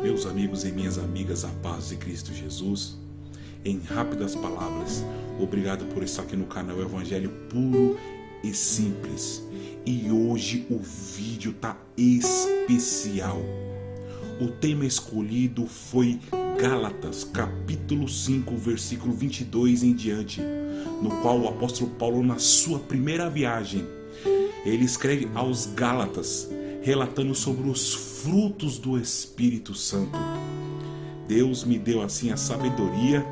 Meus amigos e minhas amigas, a paz de Cristo Jesus. Em rápidas palavras, obrigado por estar aqui no canal Evangelho Puro e Simples. E hoje o vídeo tá especial. O tema escolhido foi Gálatas, capítulo 5, versículo 22 em diante, no qual o apóstolo Paulo, na sua primeira viagem, ele escreve aos Gálatas, relatando sobre os frutos do Espírito Santo. Deus me deu assim a sabedoria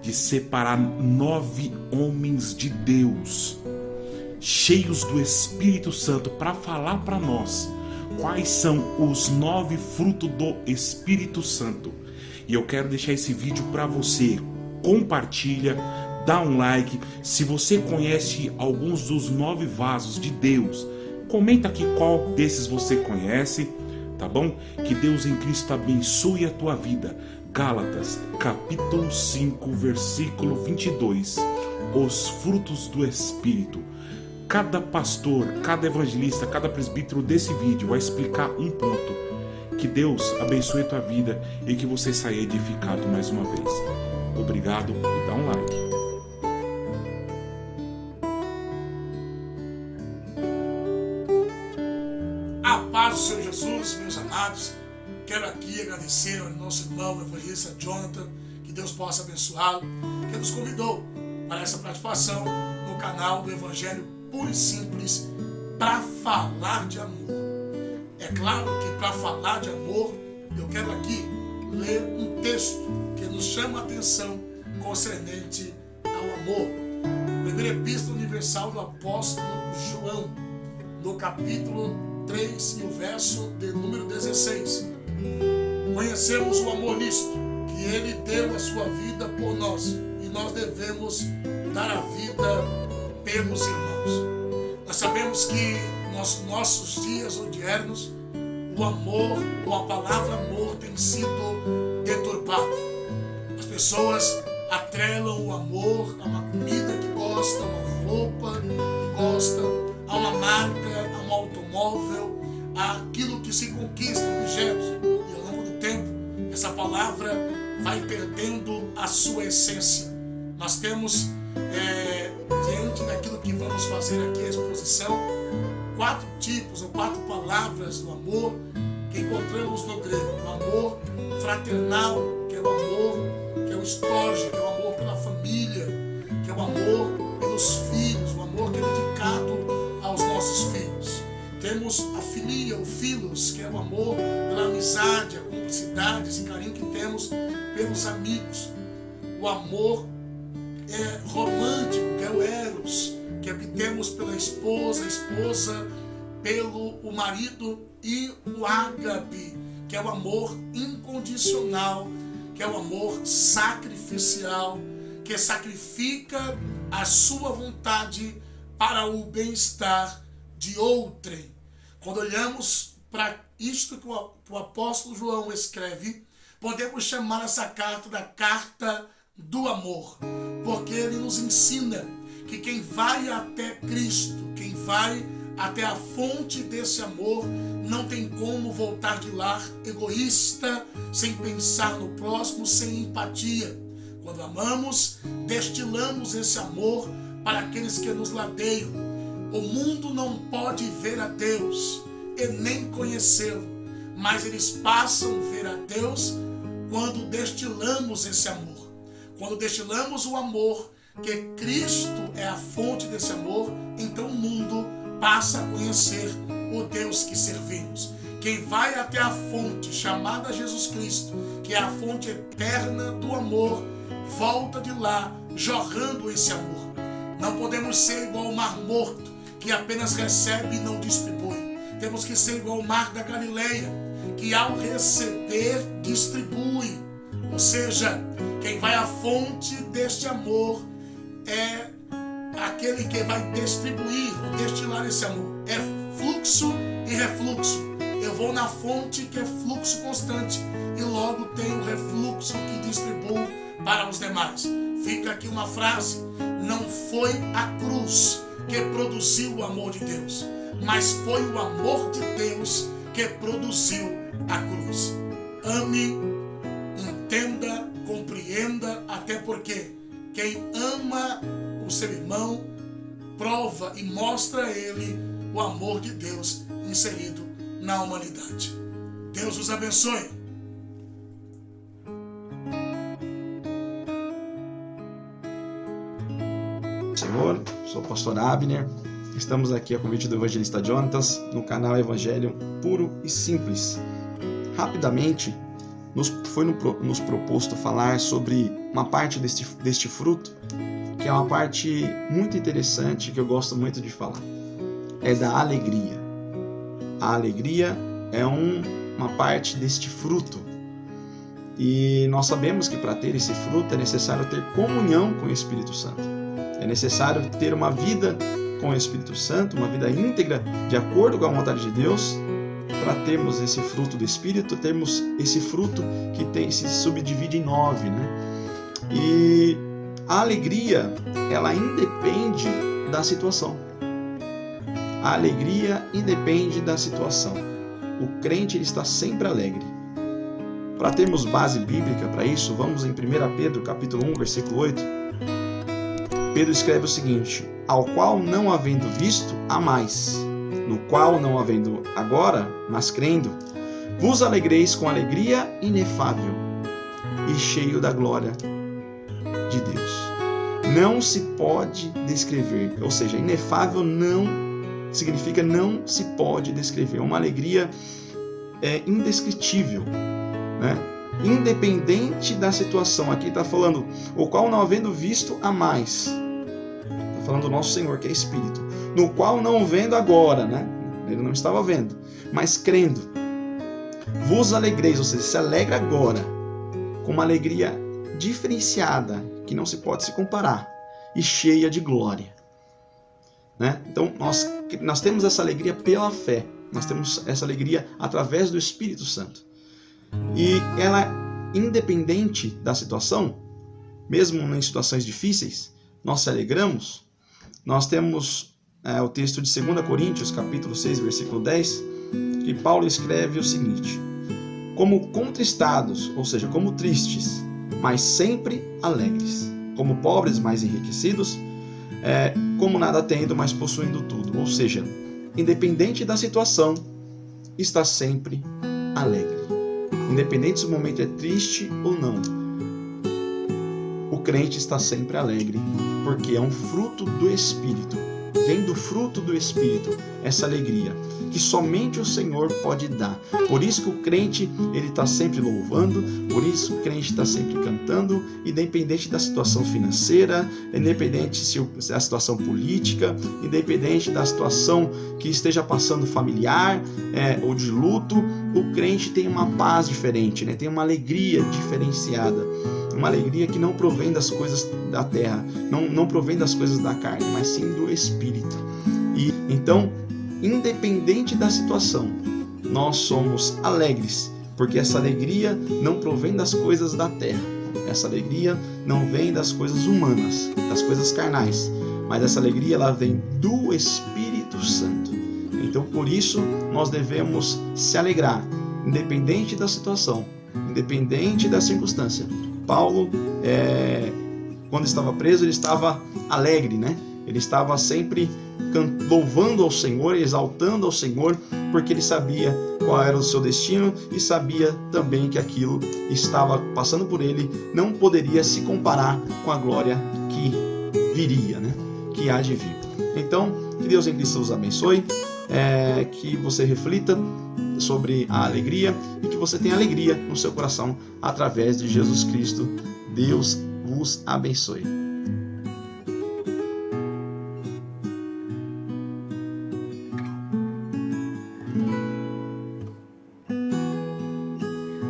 de separar 9 homens de Deus, cheios do Espírito Santo, para falar para nós quais são os 9 frutos do Espírito Santo. E eu quero deixar esse vídeo para você. Compartilha, dá um like. Se você conhece alguns dos 9 vasos de Deus, comenta aqui qual desses você conhece, tá bom? Que Deus em Cristo abençoe a tua vida. Gálatas, capítulo 5, versículo 22. Os frutos do Espírito. Cada pastor, cada evangelista, cada presbítero desse vídeo vai explicar um ponto. Que Deus abençoe a tua vida e que você saia edificado mais uma vez. Obrigado e dá um like. A paz do Senhor Jesus, meus amados. Quero aqui agradecer ao nosso irmão evangelista Jonathan, que Deus possa abençoá-lo, que nos convidou para essa participação no canal do Evangelho Puro e Simples, para falar de amor. É claro que para falar de amor, eu quero aqui ler um texto que nos chama a atenção concernente ao amor. Primeira Epístola Universal do Apóstolo João, no capítulo 3 e o verso de número 16. Conhecemos o amor nisto, que ele deu a sua vida por nós, e nós devemos dar a vida pelos irmãos. Nós sabemos que nos nossos dias odiernos, o amor, ou a palavra amor, tem sido deturpada. As pessoas atrelam o amor a uma comida que gosta, a uma roupa que gosta, a uma marca, a um automóvel, a aquilo que se conquista, objetos. E ao longo do tempo, essa palavra vai perdendo a sua essência. Nós temos, diante daquilo que vamos fazer aqui, a exposição, 4 tipos ou 4 palavras do amor que encontramos no grego. O amor fraternal, que é o amor, que é o storge, que é o amor pela família, que é o amor pelos filhos, o amor que é dedicado aos nossos filhos. Temos a filia, o philos, que é o amor pela amizade, a cumplicidade, esse carinho que temos pelos amigos. O amor romântico, que é o eros, que é o que temos pela esposa, a esposa pelo o marido, e o ágape, que é o amor incondicional, que é o amor sacrificial, que sacrifica a sua vontade para o bem-estar de outrem. Quando olhamos para isto que o apóstolo João escreve, podemos chamar essa carta da carta do amor, porque ele nos ensina que quem vai até Cristo, quem vai até a fonte desse amor, não tem como voltar de lá egoísta, sem pensar no próximo, sem empatia. Quando amamos, destilamos esse amor para aqueles que nos ladeiam. O mundo não pode ver a Deus e nem conhecê-lo, mas eles passam a ver a Deus quando destilamos esse amor. Quando destilamos o amor, que Cristo é a fonte desse amor, então o mundo passa a conhecer o Deus que servimos. Quem vai até a fonte chamada Jesus Cristo, que é a fonte eterna do amor, volta de lá jorrando esse amor. Não podemos ser igual ao mar morto, que apenas recebe e não distribui. Temos que ser igual ao mar da Galileia, que ao receber, distribui. Ou seja, quem vai à fonte deste amor é aquele que vai distribuir, destilar esse amor. É fluxo e refluxo. Eu vou na fonte que é fluxo constante e logo tenho refluxo que distribuo para os demais. Fica aqui uma frase: não foi a cruz que produziu o amor de Deus, mas foi o amor de Deus que produziu a cruz. ame, entenda, compreenda, até porque quem ama o seu irmão prova e mostra a ele o amor de Deus inserido na humanidade. Deus os abençoe. Senhor, sou o pastor Abner. Estamos aqui a convite do evangelista Jonatas no canal Evangelho Puro e Simples. Rapidamente, foi nos proposto falar sobre uma parte deste fruto, que é uma parte muito interessante que eu gosto muito de falar. É da alegria. A alegria é uma parte deste fruto. E nós sabemos que para ter esse fruto é necessário ter comunhão com o Espírito Santo. É necessário ter uma vida com o Espírito Santo, uma vida íntegra, de acordo com a vontade de Deus, para termos esse fruto do Espírito, termos esse fruto que se subdivide em 9, né? E a alegria, ela independe da situação. A alegria independe da situação. O crente ele está sempre alegre. Para termos base bíblica para isso, vamos em 1 Pedro, capítulo 1, versículo 8. Pedro escreve o seguinte: ao qual não havendo visto, há mais, no qual não havendo agora, mas crendo, vos alegreis com alegria inefável e cheio da glória de Deus. Não se pode descrever, ou seja, inefável não significa não se pode descrever. Uma alegria indescritível, né? Independente da situação. Aqui está falando, o qual não havendo visto, há mais. Está falando do nosso Senhor, que é Espírito. No qual não vendo agora, né? Ele não estava vendo, mas crendo. Vos alegreis, ou seja, se alegra agora, com uma alegria diferenciada, que não se pode se comparar, e cheia de glória. Né? Então, nós temos essa alegria pela fé. Nós temos essa alegria através do Espírito Santo. E ela, independente da situação, mesmo em situações difíceis, nós se alegramos. Nós temos o texto de 2 Coríntios, capítulo 6, versículo 10, que Paulo escreve o seguinte: como contristados, ou seja, como tristes, mas sempre alegres, como pobres, mas enriquecidos, como nada tendo, mas possuindo tudo. Ou seja, independente da situação, está sempre alegre. Independente se o momento é triste ou não, o crente está sempre alegre, porque é um fruto do Espírito. Vem do fruto do Espírito essa alegria que somente o Senhor pode dar. Por isso que o crente ele está sempre louvando, por isso que o crente está sempre cantando, independente da situação financeira, independente se é a situação política, independente da situação que esteja passando familiar ou de luto, o crente tem uma paz diferente, né? Tem uma alegria diferenciada. Uma alegria que não provém das coisas da terra, não provém das coisas da carne, mas sim do Espírito. E então, independente da situação, nós somos alegres, porque essa alegria não provém das coisas da terra. Essa alegria não vem das coisas humanas, das coisas carnais, mas essa alegria ela vem do Espírito Santo. Então, por isso, nós devemos se alegrar, independente da situação, independente da circunstância. Paulo, quando estava preso, ele estava alegre, né? Ele estava sempre louvando ao Senhor, exaltando ao Senhor, porque ele sabia qual era o seu destino e sabia também que aquilo estava passando por ele, não poderia se comparar com a glória que viria, né? Que há de vir. Então, que Deus em Cristo os abençoe, que você reflita sobre a alegria e que você tenha alegria no seu coração através de Jesus Cristo. Deus vos abençoe.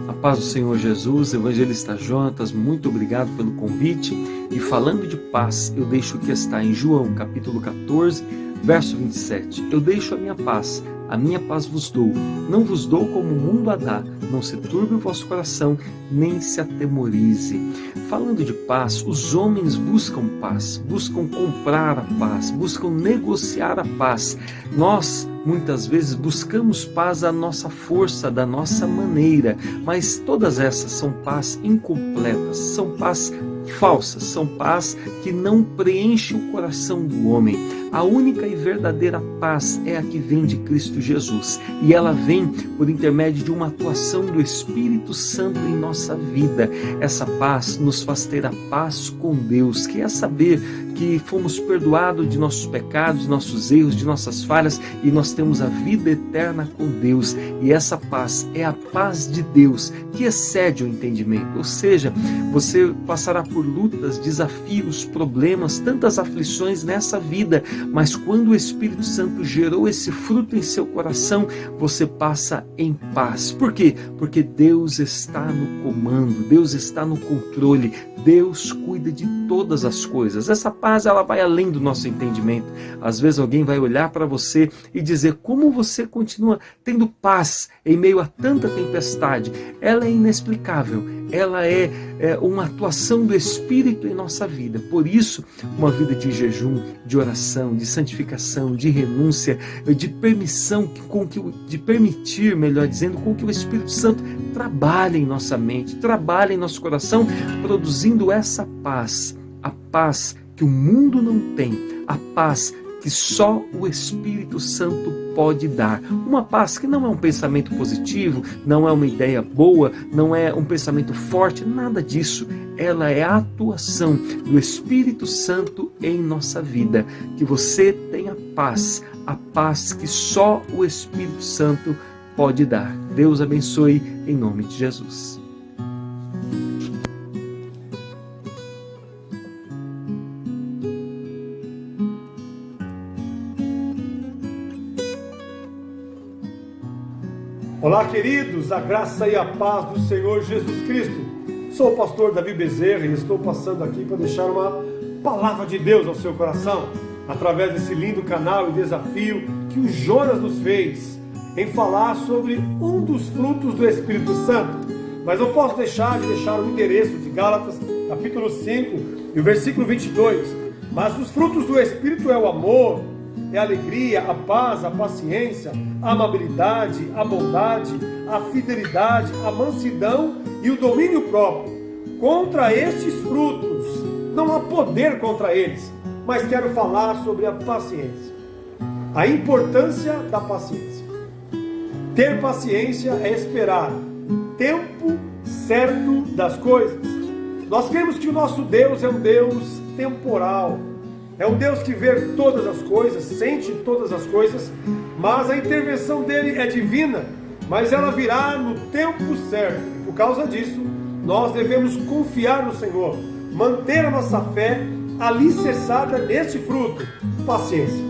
A paz do Senhor Jesus, evangelista Jonatas, muito obrigado pelo convite. E falando de paz, eu deixo que está em João, capítulo 14, Verso 27, eu deixo a minha paz vos dou, não vos dou como o mundo a dá, não se turbe o vosso coração, nem se atemorize. Falando de paz, os homens buscam paz, buscam comprar a paz, buscam negociar a paz. Nós, muitas vezes, buscamos paz à nossa força, da nossa maneira, mas todas essas são paz incompletas, são paz falsas, são paz que não preenche o coração do homem. A única e verdadeira paz é a que vem de Cristo Jesus, e ela vem por intermédio de uma atuação do Espírito Santo em nossa vida. Essa paz nos faz ter a paz com Deus, que é saber que fomos perdoados de nossos pecados, de nossos erros, de nossas falhas, e nós temos a vida eterna com Deus. E essa paz é a paz de Deus, que excede o entendimento. Ou seja, você passará por lutas, desafios, problemas, tantas aflições nessa vida, mas quando o Espírito Santo gerou esse fruto em seu coração, você passa em paz. Por quê? Porque Deus está no comando, Deus está no controle, Deus cuida de todas as coisas. Essa paz, ela vai além do nosso entendimento. Às vezes alguém vai olhar para você e dizer como você continua tendo paz em meio a tanta tempestade. Ela é inexplicável, ela é uma atuação do Espírito em nossa vida. Por isso, uma vida de jejum, de oração, de santificação, de renúncia, de permissão, de permitir, melhor dizendo, com que o Espírito Santo trabalhe em nossa mente, trabalhe em nosso coração, produzindo essa paz, a paz que o mundo não tem, a paz que só o Espírito Santo pode dar. Uma paz que não é um pensamento positivo, não é uma ideia boa, não é um pensamento forte, nada disso. Ela é a atuação do Espírito Santo em nossa vida. Que você tenha paz, a paz que só o Espírito Santo pode dar. Deus abençoe em nome de Jesus. Olá, queridos, a graça e a paz do Senhor Jesus Cristo. Sou o pastor Davi Bezerra e estou passando aqui para deixar uma palavra de Deus ao seu coração, através desse lindo canal e desafio que o Jonas nos fez em falar sobre um dos frutos do Espírito Santo. Mas não posso deixar o endereço de Gálatas, capítulo 5, e o versículo 22. Mas os frutos do Espírito é o amor, é a alegria, a paz, a paciência, a amabilidade, a bondade, a fidelidade, a mansidão e o domínio próprio. Contra estes frutos não há poder contra eles, mas quero falar sobre a paciência. A importância da paciência. Ter paciência é esperar o tempo certo das coisas. Nós cremos que o nosso Deus é um Deus temporal. É um Deus que vê todas as coisas, sente todas as coisas, mas a intervenção dele é divina, mas ela virá no tempo certo. E por causa disso, nós devemos confiar no Senhor, manter a nossa fé alicerçada neste fruto, paciência.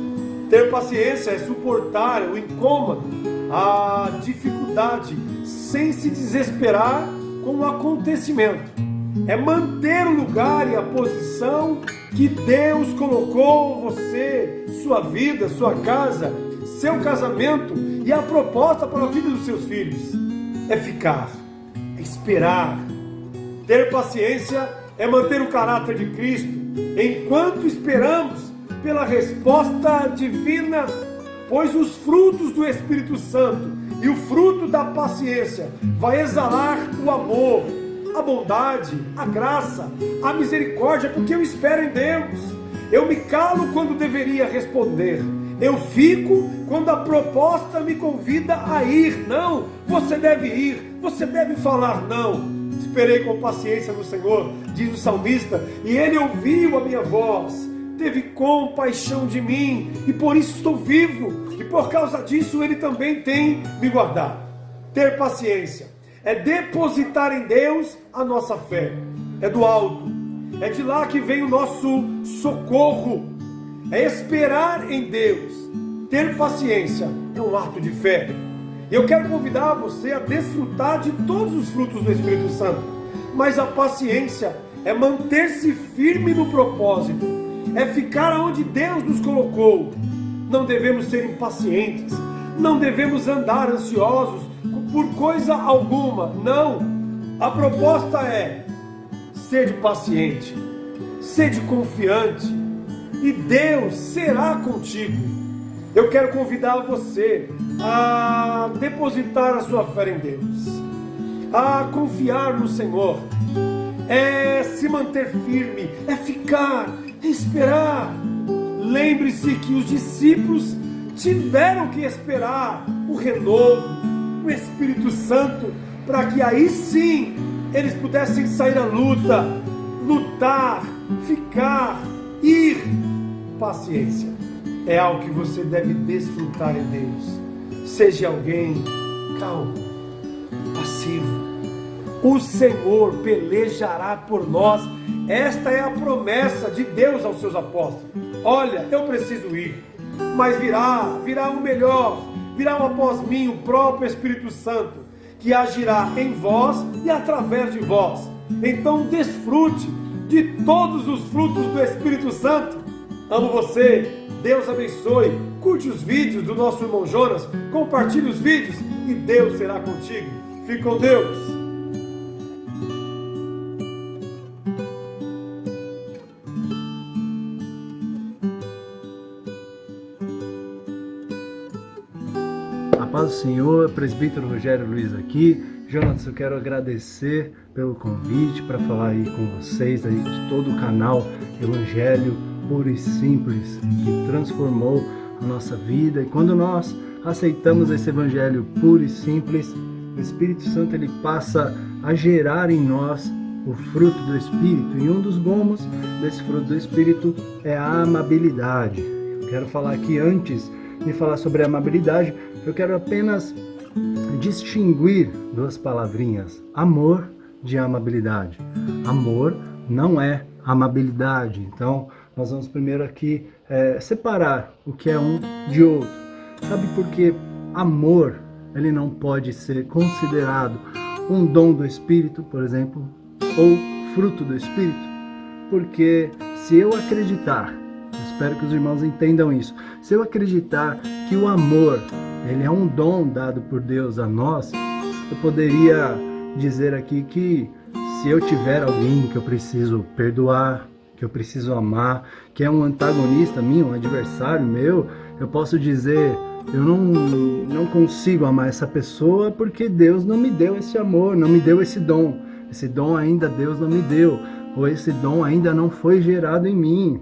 Ter paciência é suportar o incômodo, a dificuldade, sem se desesperar com o acontecimento. É manter o lugar e a posição que Deus colocou você, sua vida, sua casa, seu casamento e a proposta para a vida dos seus filhos. É ficar, é esperar. Ter paciência é manter o caráter de Cristo enquanto esperamos pela resposta divina, pois os frutos do Espírito Santo e o fruto da paciência vai exalar o amor, a bondade, a graça, a misericórdia, porque eu espero em Deus. Eu me calo quando deveria responder. Eu fico quando a proposta me convida a ir. Não, você deve ir, você deve falar não. Esperei com paciência no Senhor, diz o salmista, e Ele ouviu a minha voz, teve compaixão de mim, e por isso estou vivo, e por causa disso Ele também tem me guardado. Ter paciência é depositar em Deus a nossa fé. É do alto. É de lá que vem o nosso socorro. É esperar em Deus. Ter paciência é um ato de fé. E eu quero convidar você a desfrutar de todos os frutos do Espírito Santo. Mas a paciência é manter-se firme no propósito. É ficar onde Deus nos colocou. não devemos ser impacientes, não devemos andar ansiosos por coisa alguma. Não, a proposta é: sede paciente, sede confiante, e Deus será contigo. Eu quero convidar você a depositar a sua fé em Deus, a confiar no Senhor, é se manter firme, é ficar, é esperar. Lembre-se que os discípulos tiveram que esperar o renovo, o Espírito Santo, para que aí sim eles pudessem sair à luta, lutar, ficar, ir. Paciência é algo que você deve desfrutar em Deus. Seja alguém calmo, passivo. O Senhor pelejará por nós. Esta é a promessa de Deus aos seus apóstolos. Olha, eu preciso ir, mas virá o melhor, virá após mim o próprio Espírito Santo, que agirá em vós e através de vós. Então desfrute de todos os frutos do Espírito Santo. Amo você, Deus abençoe. Curte os vídeos do nosso irmão Jonas, compartilhe os vídeos e Deus será contigo. Fique com Deus. A paz do Senhor, presbítero Rogério Luiz aqui. Jonas, eu quero agradecer pelo convite para falar aí com vocês aí de todo o canal Evangelho Puro e Simples, que transformou a nossa vida. E quando nós aceitamos esse Evangelho puro e simples, o Espírito Santo ele passa a gerar em nós o fruto do Espírito. E um dos gomos desse fruto do Espírito é a amabilidade. Eu quero falar aqui, antes de falar sobre a amabilidade, eu quero apenas distinguir duas palavrinhas: amor de amabilidade. Amor não é amabilidade. Então, nós vamos primeiro aqui separar o que é um de outro. Sabe por que amor ele não pode ser considerado um dom do Espírito, por exemplo, ou fruto do Espírito? Porque se eu acreditar, espero que os irmãos entendam isso, se eu acreditar que o amor ele é um dom dado por Deus a nós, eu poderia dizer aqui que se eu tiver alguém que eu preciso perdoar, que eu preciso amar, que é um antagonista meu, um adversário meu, eu posso dizer: eu não consigo amar essa pessoa porque Deus não me deu esse amor, não me deu esse dom. Esse dom ainda Deus não me deu, ou esse dom ainda não foi gerado em mim.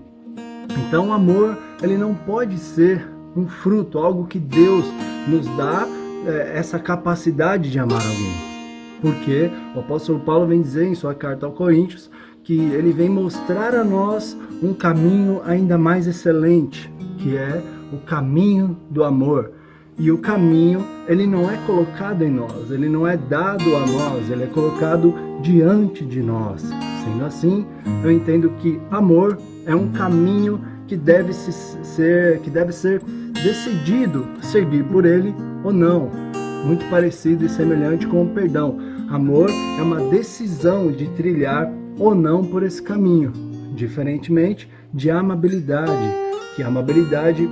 Então o amor ele não pode ser um fruto, algo que Deus nos dá essa capacidade de amar alguém. Porque o apóstolo Paulo vem dizer em sua carta aos Coríntios que ele vem mostrar a nós um caminho ainda mais excelente, que é o caminho do amor. E o caminho, ele não é colocado em nós, ele não é dado a nós, ele é colocado diante de nós. Sendo assim, eu entendo que amor é um caminho que deve ser decidido seguir por ele ou não. Muito parecido e semelhante com o perdão. Amor é uma decisão de trilhar ou não por esse caminho, diferentemente de amabilidade, que a amabilidade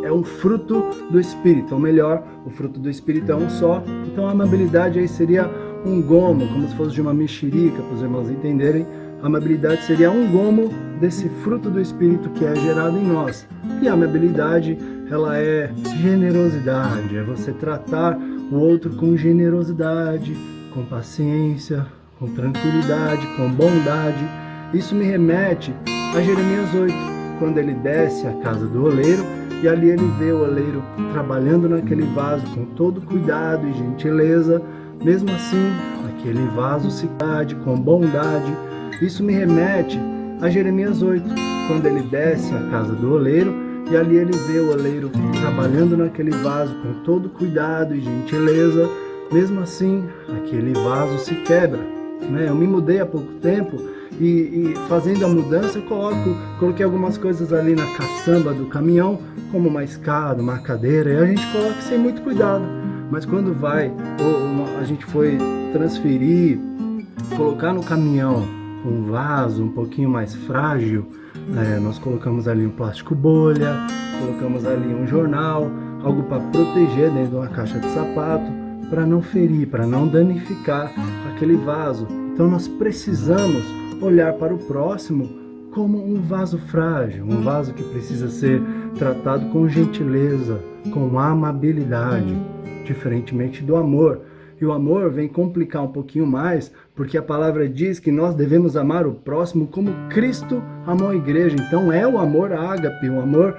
é um fruto do Espírito, ou melhor, o fruto do Espírito é um só. Então a amabilidade aí seria um gomo, como se fosse de uma mexerica, para os irmãos entenderem. A amabilidade seria um gomo desse fruto do Espírito que é gerado em nós. E a amabilidade, ela é generosidade, é você tratar o outro com generosidade, com paciência, com tranquilidade, com bondade. Isso me remete a Jeremias 8, quando ele desce à casa do oleiro e ali ele vê o oleiro trabalhando naquele vaso com todo cuidado e gentileza. Mesmo assim, aquele vaso se cade com bondade. Isso me remete a Jeremias 8, quando ele desce à casa do oleiro e ali ele vê o oleiro trabalhando naquele vaso com todo cuidado e gentileza. Mesmo assim, aquele vaso se quebra. Eu me mudei há pouco tempo e fazendo a mudança, eu coloquei algumas coisas ali na caçamba do caminhão, como uma escada, uma cadeira, e a gente coloca sem muito cuidado. Mas quando a gente foi transferir, colocar no caminhão um vaso um pouquinho mais frágil, Nós colocamos ali um plástico bolha, colocamos ali um jornal, algo para proteger dentro de uma caixa de sapato, para não ferir, para não danificar aquele vaso. Então nós precisamos olhar para o próximo como um vaso frágil, um vaso que precisa ser tratado com gentileza, com amabilidade, diferentemente do amor. E o amor vem complicar um pouquinho mais, porque a palavra diz que nós devemos amar o próximo como Cristo amou a igreja. Então é o amor ágape, o amor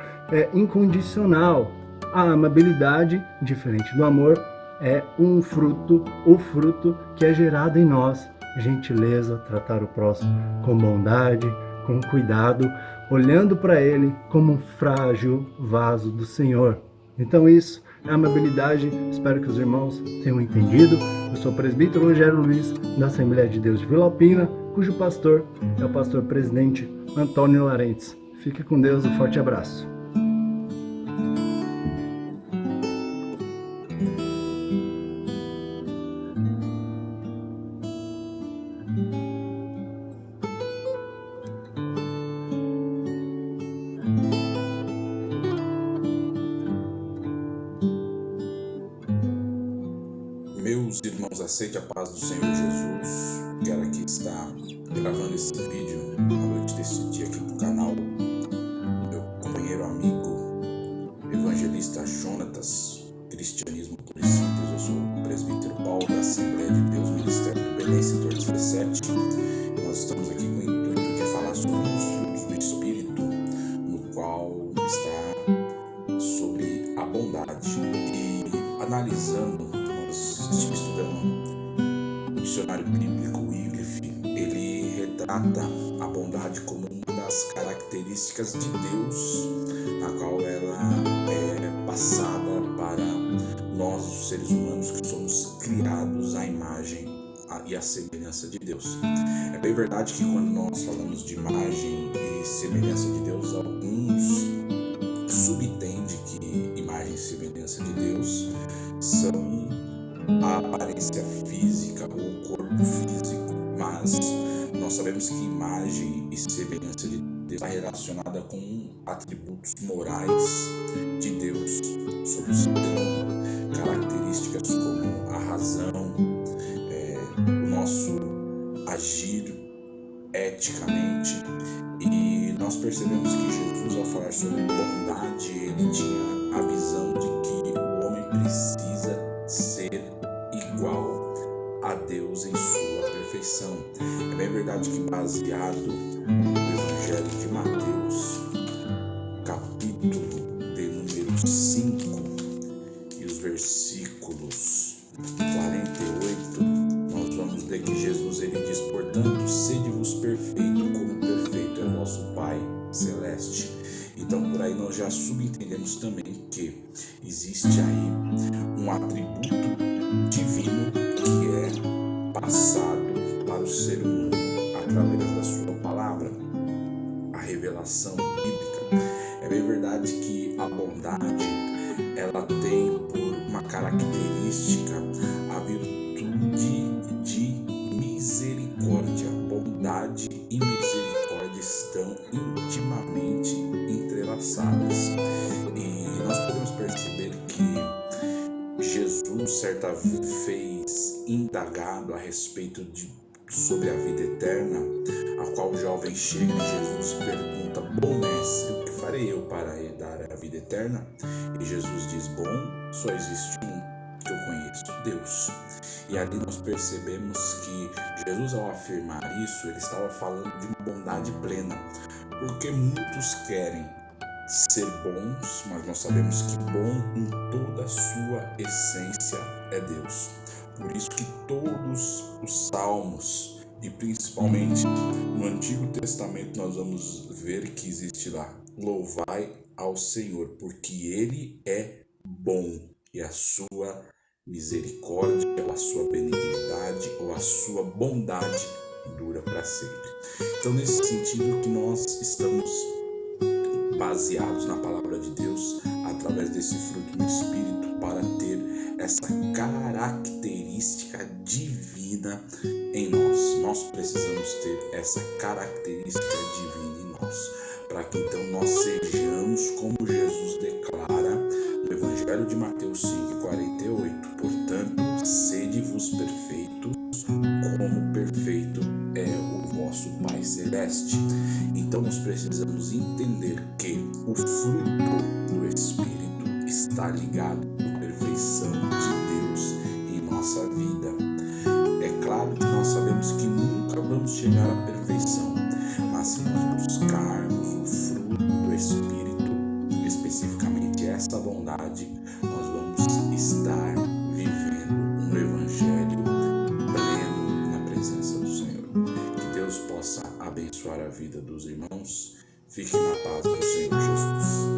incondicional. A amabilidade, diferente do amor, é o fruto que é gerado em nós. Gentileza, tratar o próximo com bondade, com cuidado, olhando para ele como um frágil vaso do Senhor. Então isso é amabilidade. Espero que os irmãos tenham entendido. Eu sou o presbítero Rogério Luiz, da Assembleia de Deus de Vila Alpina, cujo pastor é o pastor presidente Antônio Larentes. Fique com Deus, um forte abraço. Meus irmãos, aceite a paz do Senhor Jesus. Quero aqui estar gravando esse vídeo à noite desse dia aqui pro canal do meu companheiro amigo evangelista Jonatas, Cristianismo Puro e Simples. Eu sou o presbítero Paulo da Assembleia de Deus, Ministério do Belém, setor 17. Nós estamos aqui com o intuito de falar sobre os frutos do Espírito, no qual está sobre a bondade. E analisando, estudando o dicionário bíblico, o Wycliffe, ele retrata a bondade como uma das características de Deus, na qual ela é passada para nós, os seres humanos, que somos criados à imagem e à semelhança de Deus. É bem verdade que quando nós falamos de imagem e semelhança de Deus, alguns subentendem que imagem e semelhança de Deus são a aparência física ou o corpo físico, mas nós sabemos que imagem e semelhança de Deus está relacionada com atributos morais de Deus sobre o ser humano, características como a razão, o nosso agir eticamente. E nós percebemos que Jesus, ao falar sobre bondade, ele tinha a visão de que o homem precisa ser igual a Deus em sua perfeição. É bem verdade que, baseado no Evangelho de Mateus, capítulo de número 5 e os versículos 48, nós vamos ver que Jesus ele diz: portanto, sede-vos perfeito como perfeito é vosso Pai Celeste. Então, por aí nós já subentendemos também que existe aí um atributo divino que é passado para o ser humano através da sua palavra, a revelação bíblica. É bem verdade que a bondade, ela tem por uma característica a virtude de misericórdia. Bondade e misericórdia estão intimamente entrelaçadas. E nós podemos perceber que Jesus, certa vez, indagado a respeito sobre a vida eterna, a qual o jovem chega e Jesus pergunta: bom mestre, o que farei eu para herdar a vida eterna? E Jesus diz: bom, só existe um que eu conheço, Deus. E ali nós percebemos que Jesus, ao afirmar isso, ele estava falando de uma bondade plena, porque muitos querem ser bons, mas nós sabemos que bom em toda a sua essência é Deus. Por isso que todos os salmos, e principalmente no Antigo Testamento, nós vamos ver que existe lá: louvai ao Senhor, porque Ele é bom, e a sua misericórdia, ou a sua benignidade, ou a sua bondade dura para sempre. Então, nesse sentido que nós estamos baseados na palavra de Deus, através desse fruto do Espírito, para ter essa característica divina em nós. nós precisamos ter essa característica divina em nós, para que então nós sejamos como Jesus declara no Evangelho de Mateus 5:48. Portanto, sede-vos perfeitos, como perfeito é o vosso Pai Celeste. Então nós precisamos entender que o fruto do Espírito está ligado à perfeição de Deus em nossa vida. É claro que nós sabemos que nunca vamos chegar à perfeição, mas se nós buscarmos o fruto do Espírito, especificamente essa bondade, nós vamos estar vivendo um Evangelho pleno na presença do Senhor. Que Deus possa abençoar a vida dos irmãos. Fiquem na paz do Senhor Jesus.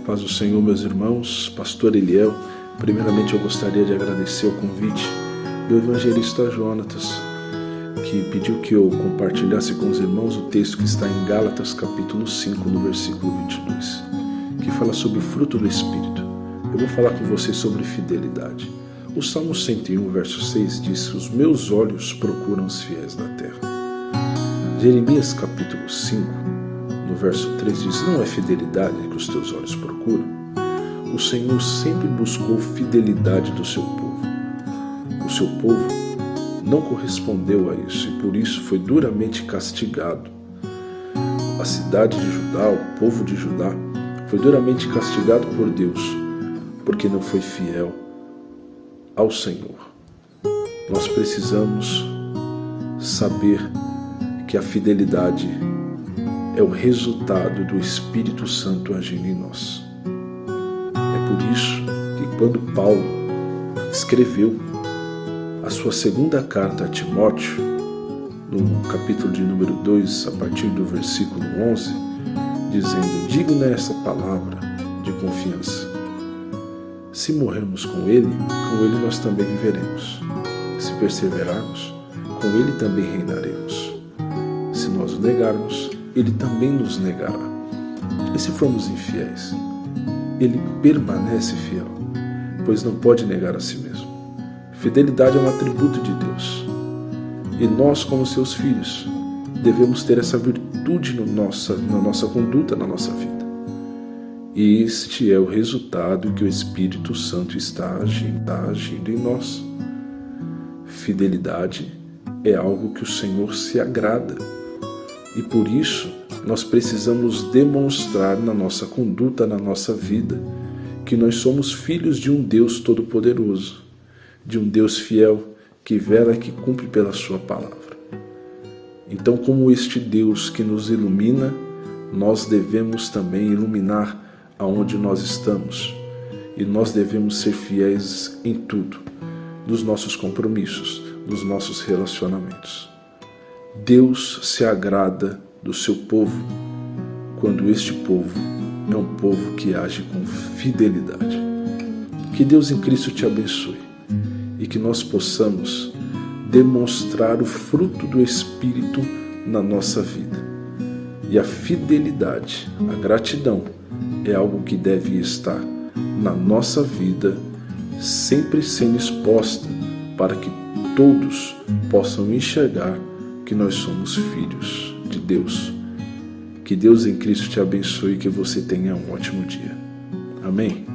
Paz do Senhor, meus irmãos, pastor Eliel. Primeiramente eu gostaria de agradecer o convite do evangelista Jonatas, que pediu que eu compartilhasse com os irmãos o texto que está em Gálatas capítulo 5, no versículo 22, que fala sobre o fruto do Espírito. Eu vou falar com vocês sobre fidelidade. O Salmo 101, verso 6 diz: os meus olhos procuram os fiéis da terra. Jeremias capítulo 5, no verso 3 diz: não é fidelidade que os teus olhos procuram? O Senhor sempre buscou fidelidade do seu povo. O seu povo não correspondeu a isso e por isso foi duramente castigado. A cidade de Judá, o povo de Judá, foi duramente castigado por Deus porque não foi fiel ao Senhor. Nós precisamos saber que a fidelidade é o resultado do Espírito Santo agindo em nós. É por isso que quando Paulo escreveu a sua segunda carta a Timóteo, no capítulo de número 2, a partir do versículo 11, dizendo: digna é essa palavra de confiança. Se morrermos com ele nós também viveremos. Se perseverarmos, com ele também reinaremos. Se nós o negarmos, ele também nos negará. E se formos infiéis, ele permanece fiel, pois não pode negar a si mesmo. Fidelidade é um atributo de Deus. E nós, como seus filhos, devemos ter essa virtude na nossa conduta, na nossa vida. E este é o resultado que o Espírito Santo está agindo em nós. Fidelidade é algo que o Senhor se agrada. E por isso, nós precisamos demonstrar na nossa conduta, na nossa vida, que nós somos filhos de um Deus todo-poderoso, de um Deus fiel, que vela e que cumpre pela sua palavra. Então, como este Deus que nos ilumina, nós devemos também iluminar aonde nós estamos. E nós devemos ser fiéis em tudo, nos nossos compromissos, nos nossos relacionamentos. Deus se agrada do seu povo quando este povo é um povo que age com fidelidade. Que Deus em Cristo te abençoe e que nós possamos demonstrar o fruto do Espírito na nossa vida. E a fidelidade, a gratidão, é algo que deve estar na nossa vida, sempre sendo exposta para que todos possam enxergar que nós somos filhos de Deus. Que Deus em Cristo te abençoe e que você tenha um ótimo dia. Amém?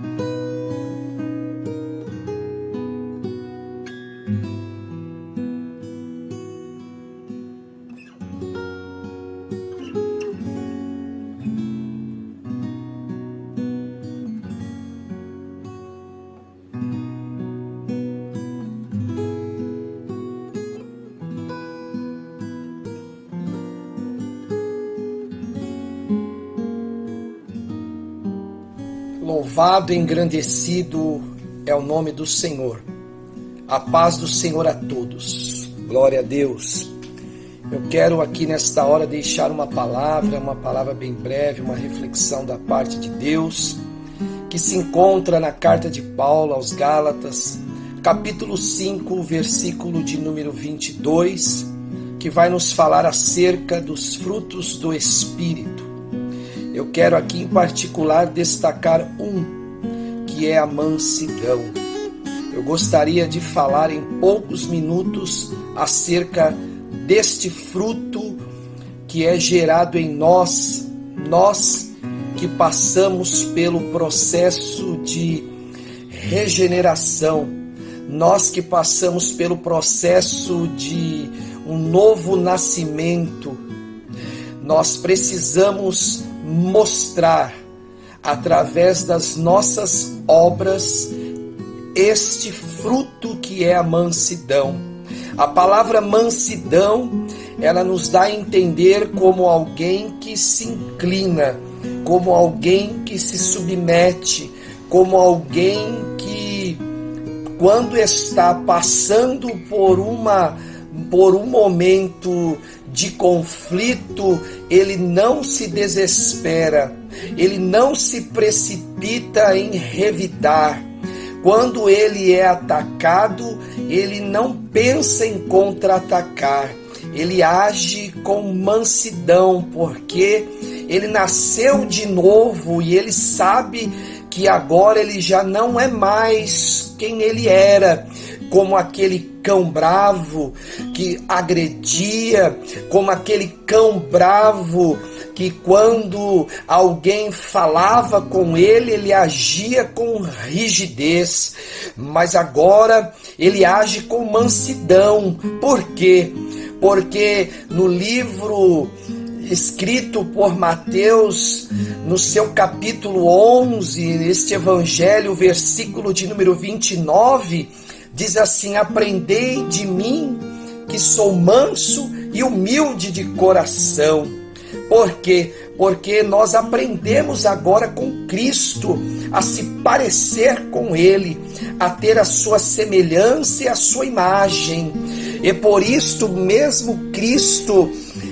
Louvado e engrandecido é o nome do Senhor. A paz do Senhor a todos. Glória a Deus. Eu quero aqui nesta hora deixar uma palavra bem breve, uma reflexão da parte de Deus. que se encontra na carta de Paulo aos Gálatas, capítulo 5, versículo de número 22, que vai nos falar acerca dos frutos do Espírito. Eu quero aqui em particular destacar um, que é a mansidão. Eu gostaria de falar em poucos minutos acerca deste fruto que é gerado em nós que passamos pelo processo de regeneração, nós que passamos pelo processo de um novo nascimento. Nós precisamos mostrar, através das nossas obras, este fruto que é a mansidão. A palavra mansidão, ela nos dá a entender como alguém que se inclina, como alguém que se submete, como alguém que, quando está passando por um momento de conflito, ele não se desespera, ele não se precipita em revidar. Quando ele é atacado, ele não pensa em contra-atacar, ele age com mansidão, porque ele nasceu de novo e ele sabe que agora ele já não é mais quem ele era, como aquele cão bravo que agredia, como aquele cão bravo que quando alguém falava com ele, ele agia com rigidez, mas agora ele age com mansidão. Por quê? Porque no livro escrito por Mateus, no seu capítulo 11, este evangelho, versículo de número 29, diz assim: aprendei de mim, que sou manso e humilde de coração. Por quê? Porque nós aprendemos agora com Cristo a se parecer com Ele, a ter a sua semelhança e a sua imagem. E por isto mesmo Cristo,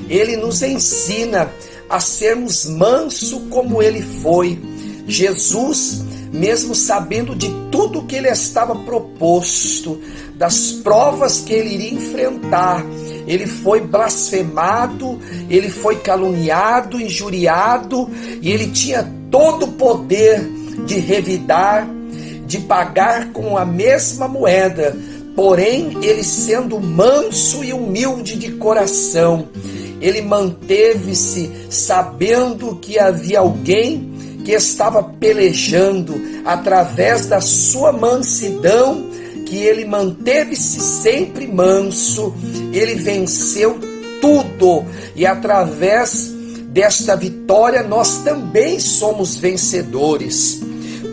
Ele nos ensina a sermos mansos como Ele foi. Jesus, mesmo sabendo de tudo que Ele estava proposto, das provas que Ele iria enfrentar, Ele foi blasfemado, Ele foi caluniado, injuriado, e Ele tinha todo o poder de revidar, de pagar com a mesma moeda. Porém, Ele, sendo manso e humilde de coração, Ele manteve-se sabendo que havia alguém que estava pelejando. Através da sua mansidão, que Ele manteve-se sempre manso, Ele venceu tudo, e através desta vitória nós também somos vencedores.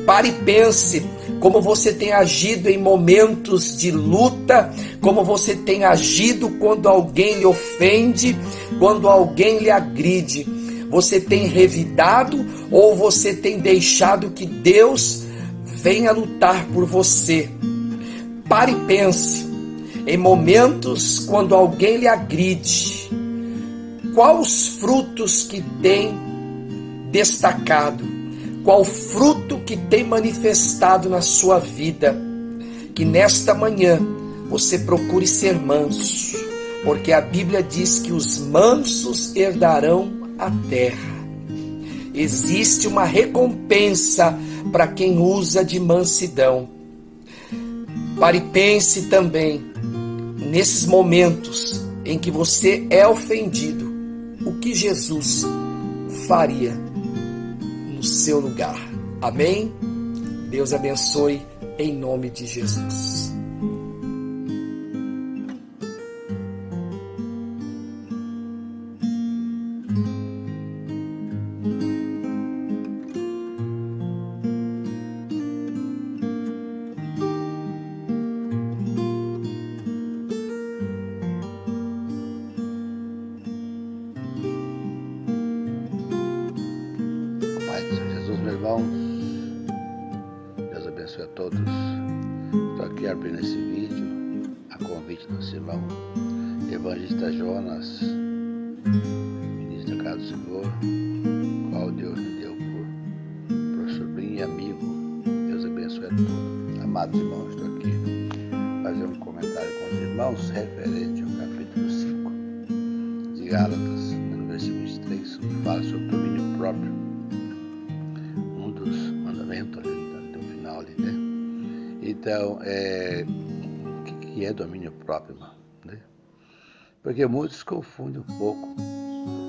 Pare e pense como você tem agido em momentos de luta, como você tem agido quando alguém lhe ofende, quando alguém lhe agride. Você tem revidado ou você tem deixado que Deus venha lutar por você? Pare e pense, em momentos quando alguém lhe agride, quais os frutos que tem destacado, qual fruto que tem manifestado na sua vida. Que nesta manhã você procure ser manso, porque a Bíblia diz que os mansos herdarão a terra. Existe uma recompensa para quem usa de mansidão. Pare e pense também, nesses momentos em que você é ofendido, o que Jesus faria no seu lugar. Amém? Deus abençoe em nome de Jesus. Deus abençoe a todos. Estou aqui abrindo esse vídeo a convite do nosso irmão Evangelista Jonas, ministro da Casa do Senhor, qual Deus me deu por sobrinho e amigo abençoe a todos. Amados irmãos, estou aqui fazendo um comentário com os irmãos referente ao capítulo 5 de Gálatas, no versículo 23, que fala sobre o domínio próprio. Um dos mandamentos ali no final ali, né? Então, o que é domínio próprio, irmão? Né? Porque muitos confundem um pouco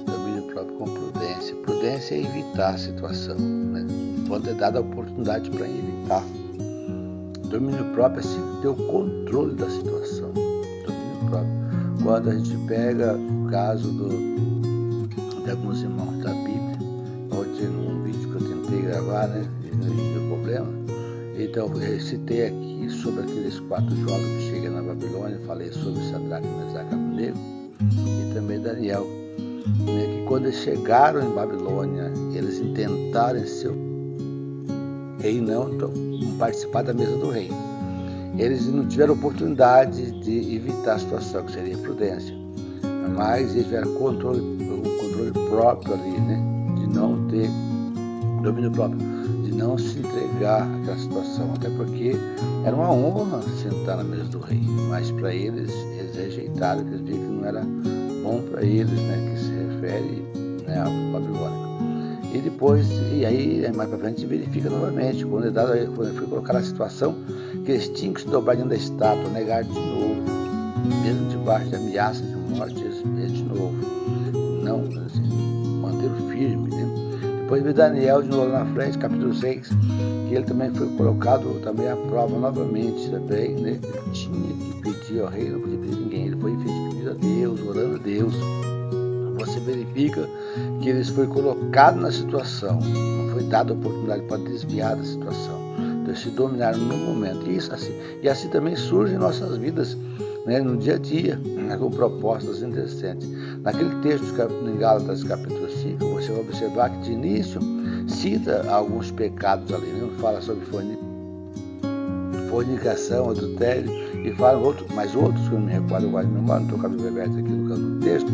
domínio próprio com prudência. Prudência é evitar a situação, né? Quando é dada a oportunidade para evitar. Domínio próprio é sempre ter o controle da situação. Domínio próprio. Quando a gente pega o caso de alguns irmãos da Bíblia, ontem num vídeo que eu tentei gravar, né? E não deu problema. Então, eu citei aqui sobre aqueles 4 jovens que chegam na Babilônia, falei sobre Sadraque, Mesaque e Abednego, e também Daniel, né, que quando eles chegaram em Babilônia, eles intentaram ser rei, não participar da mesa do rei. Eles não tiveram oportunidade de evitar a situação, que seria prudência, mas eles tiveram o controle próprio ali, né, de não ter domínio próprio, de não se entregar àquela situação, até porque era uma honra sentar na mesa do rei, mas para eles rejeitaram, eles viram que não era bom para eles, né, que se refere, né, ao babilônico. E depois, e aí mais para frente se verifica novamente, quando foi colocar na situação que eles tinham que se dobrar diante da estátua, negar de novo, mesmo debaixo de ameaça de morte, eles de novo, não, assim, manter firme, né? Depois veio Daniel de novo lá na frente, capítulo 6, que ele também foi colocado também à prova novamente também, né? Ele tinha que pedir ao rei, não podia pedir a ninguém, ele foi pedir a Deus, orando a Deus. Você verifica que eles foram colocados na situação, não foi dada a oportunidade para desviar da situação. Então eles se dominaram no momento. E assim também surge em nossas vidas, né, no dia a dia, né, com propostas indecentes. Naquele texto em Gálatas capítulo 5, você vai observar que de início cita alguns pecados ali, né? Fala sobre fornicação, adultério, e fala mais outros que eu não me recordo agora, não estou com a Bíblia aberta aqui no canto do texto.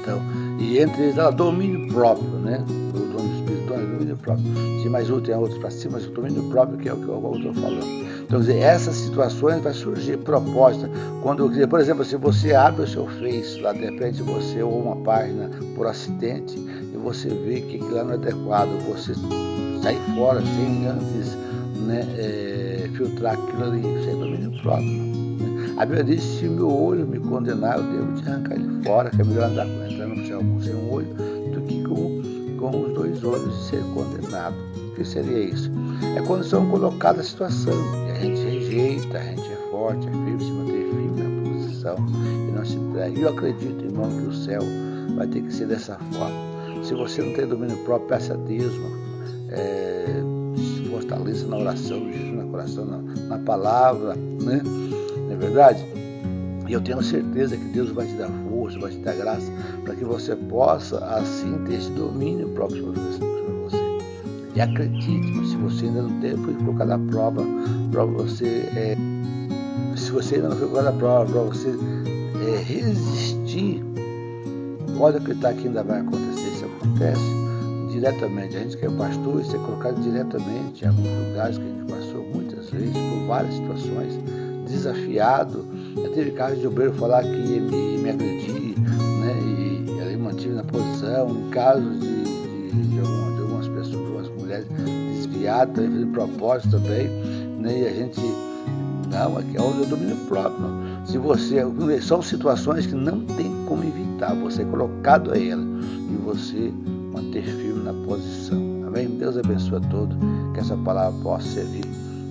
Então, e entre eles, domínio próprio, né? O dono do Espírito, domínio próprio. Se mais outro, tem outros para cima, mas o domínio próprio que é o que eu estou falando. Então, quer dizer, essas situações vai surgir proposta. Quando, por exemplo, se você abre o seu Face, lá de repente você ou uma página por acidente, e você vê que aquilo lá não é adequado, você sai fora sem antes, né, filtrar aquilo ali, isso é domínio próprio. A Bíblia diz: se o meu olho me condenar, eu devo te arrancar ele fora, que é melhor entrar no céu sem um olho do que com os 2 olhos e ser condenado. O que seria isso? É quando são colocadas a situação, e a gente rejeita, a gente é forte, é firme, se manter firme na posição e não se entrega. E eu acredito, irmão, que o céu vai ter que ser dessa forma. Se você não tem domínio próprio, peça a Deus, se fortaleça na oração, no coração, na palavra, né? Não é verdade? E eu tenho certeza que Deus vai te dar força, vai te dar graça, para que você possa, assim, ter esse domínio próprio sobre você. E acredite, se você ainda não foi colocado à prova para você, se você ainda não foi colocado à prova para você resistir, pode acreditar que ainda vai acontecer. Isso acontece diretamente. A gente que é pastor, isso é colocado diretamente em alguns lugares que a gente passou muitas vezes, por várias situações, desafiado. Já teve casos de obreiro falar que ia me agredir, né? E ele mantive na posição. Em casos de algumas pessoas, algumas mulheres desviadas, também fazendo propósito também, né? E a gente, não, aqui é o domínio próprio. Se você, são situações que não tem como evitar, você é colocado a ela e você manter firme na posição. Amém? Deus abençoe a todos, que essa palavra possa servir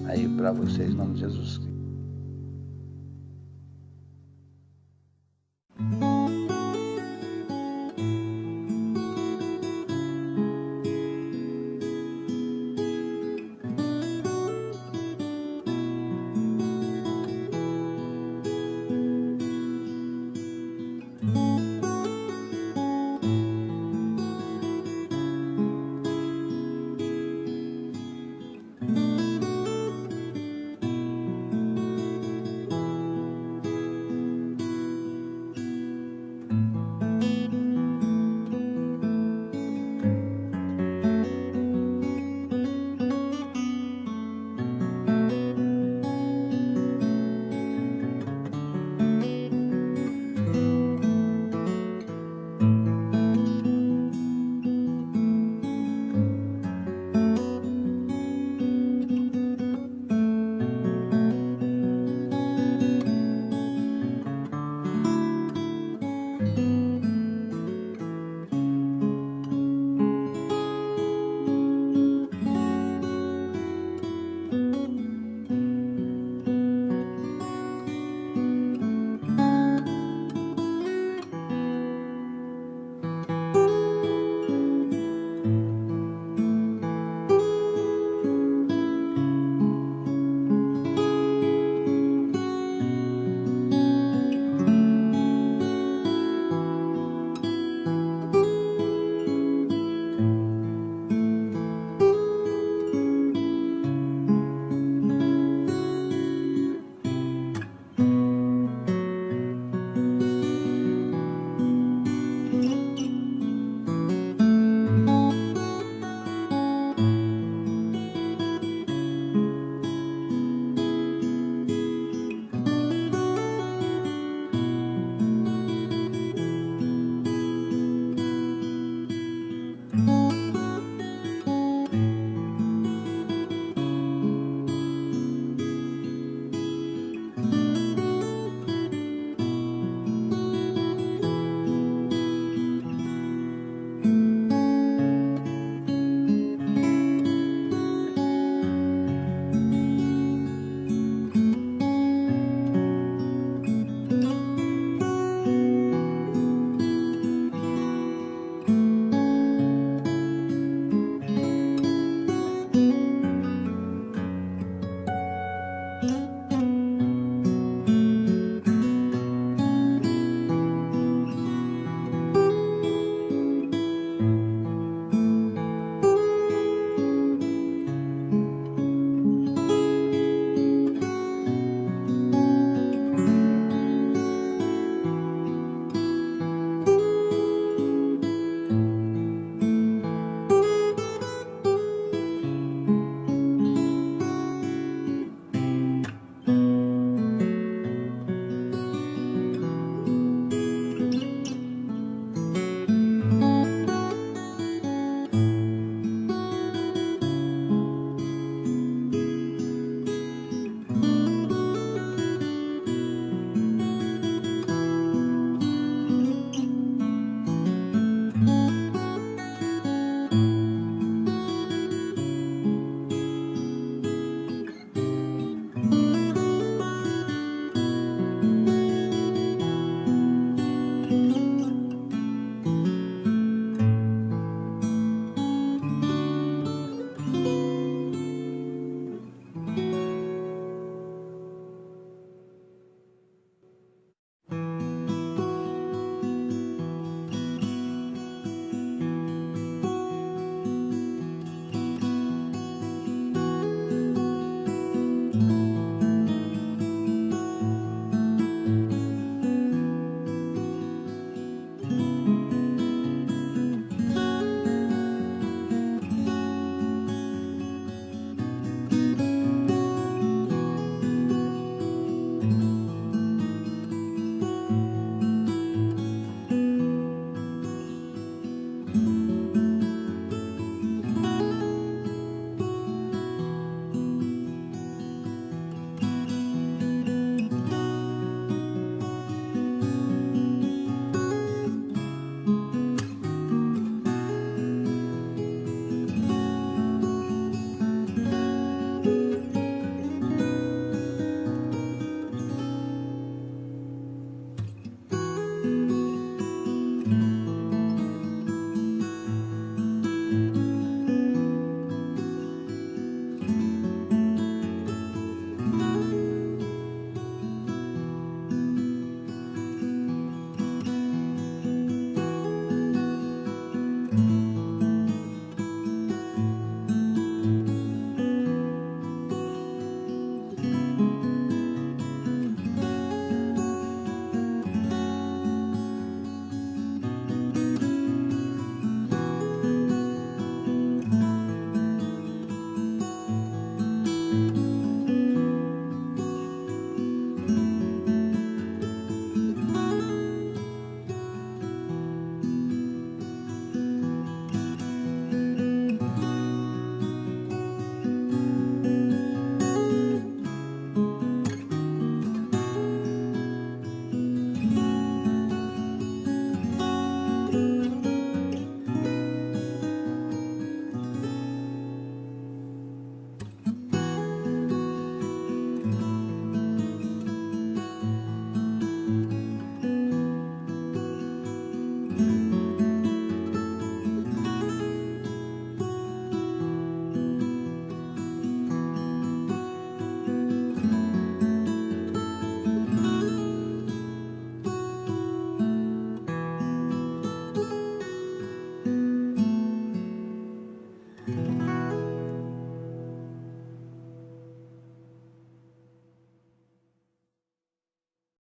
aí para vocês, em nome de Jesus Cristo.